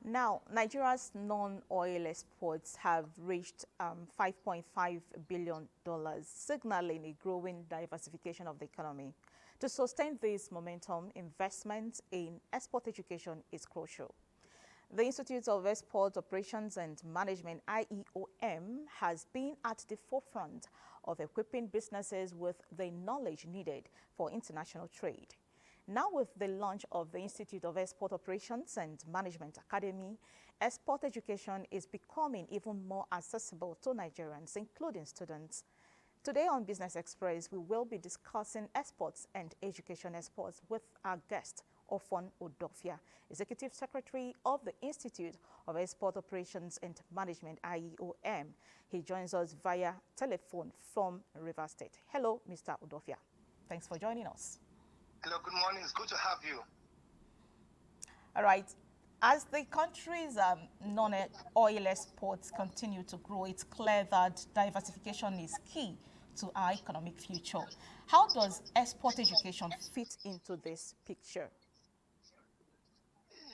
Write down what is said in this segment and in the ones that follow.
Now, Nigeria's non-oil exports have reached $5.5 billion, signaling a growing diversification of the economy. To sustain this momentum, investment in export education is crucial. The Institute of Export Operations and Management, IEOM, has been at the forefront of equipping businesses with the knowledge needed for international trade. Now, with the launch of the Institute of Export Operations and Management Academy, export education is becoming even more accessible to Nigerians, including students. Today on Business Express, we will be discussing exports and education exports with our guest, Ofon Udofia, Executive Secretary of the Institute of Export Operations and Management, IEOM. He joins us via telephone from Rivers State. Hello, Mr. Udofia. Thanks for joining us. Hello, good morning. It's good to have you. All right. As the country's non-oil exports continue to grow, it's clear that diversification is key to our economic future. How does export education fit into this picture?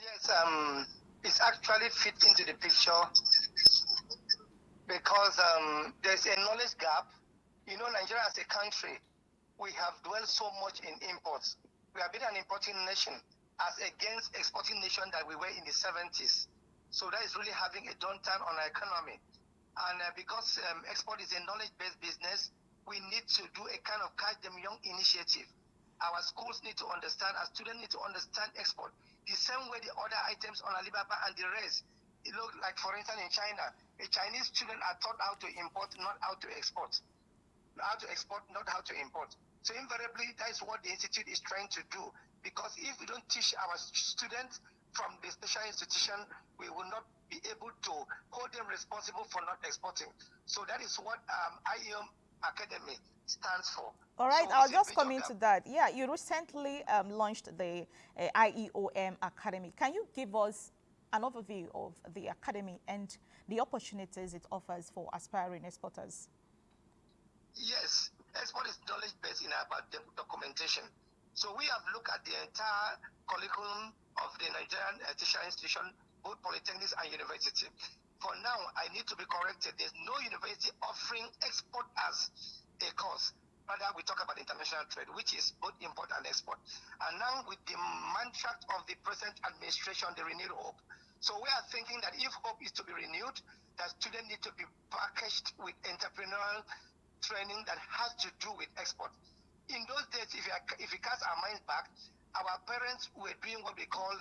Yes, it's actually fit into the picture because there's a knowledge gap. You know, Nigeria as a country, we have dwelled so much in imports. We have been an importing nation as against exporting nation that we were in the 70s. So that is really having a downturn on our economy. And because export is a knowledge-based business, we need to do a kind of catch them young initiative. Our schools need to understand, our students need to understand export. The same way the other items on Alibaba and the rest. It looks like, for instance, in China, a Chinese student are taught how to import, not how to export. How to export, not how to import. So invariably, that is what the Institute is trying to do. Because if we don't teach our students from the special institution, we will not be able to hold them responsible for not exporting. So that is what IEOM Academy stands for. All right, So I'll just come into that. Yeah, you recently launched the IEOM Academy. Can you give us an overview of the academy and the opportunities it offers for aspiring exporters? Yes, export is knowledge-based in about documentation. So we have looked at the entire curriculum of the Nigerian tertiary institution, both polytechnics and university. For now, I need to be corrected. There's no university offering export as a course. Rather, we talk about international trade, which is both import and export. And now with the mantra of the present administration, the renewed hope. So we are thinking that if hope is to be renewed, that students need to be packaged with entrepreneurial training that has to do with export. In those days, if we cast our minds back, our parents were doing what we call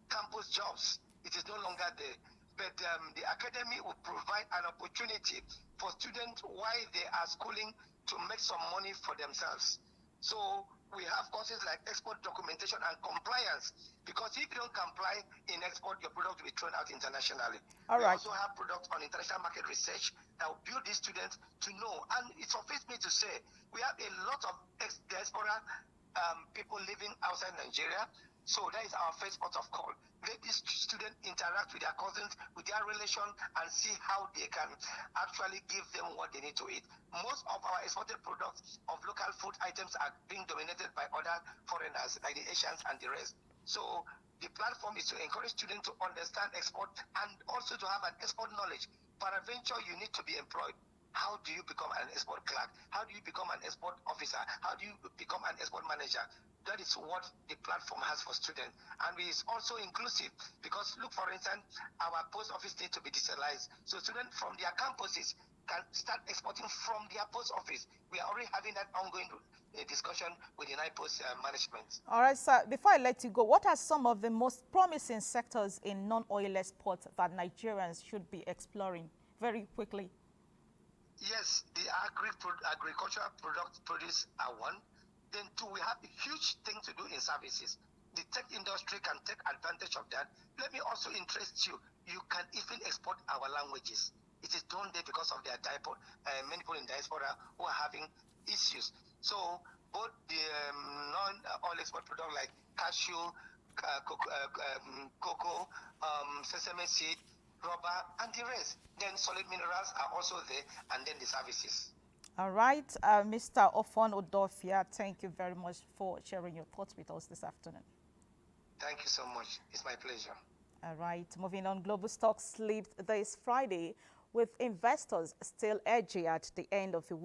campus jobs. It is no longer there. But the academy will provide an opportunity for students while they are schooling to make some money for themselves. So we have courses like export documentation and compliance, because if you don't comply in export, your product will be thrown out internationally. All right. We also have products on international market research that will build these students to know. And it suffices me to say, we have a lot of diaspora people living outside Nigeria. So that is our first port of call. Let these students interact with their cousins, with their relation, and see how they can actually give them what they need to eat. Most of our exported products of local food items are being dominated by other foreigners, like the Asians and the rest. So the platform is to encourage students to understand export and also to have an export knowledge. Peradventure, you need to be employed. How do you become an export clerk? How do you become an export officer? How do you become an export manager? That is what the platform has for students. And it is also inclusive because, look, for instance, our post office needs to be decentralized. So students from their campuses can start exporting from their post office. We are already having that ongoing discussion with the post management. All right, sir. Before I let you go, what are some of the most promising sectors in non-oil exports that Nigerians should be exploring very quickly? Yes, the agricultural produce are one. Then two, we have a huge thing to do in services. The tech industry can take advantage of that. Let me also interest you. You can even export our languages. It is done there because of their many people in diaspora who are having issues. So both the non-oil export products like cashew, cocoa, sesame seed, rubber, and the rest. Then solid minerals are also there, and then the services. All right, Mr. Ofon Udofia, thank you very much for sharing your thoughts with us this afternoon. Thank you so much. It's my pleasure. All right, moving on, global stocks slipped this Friday with investors still edgy at the end of the week.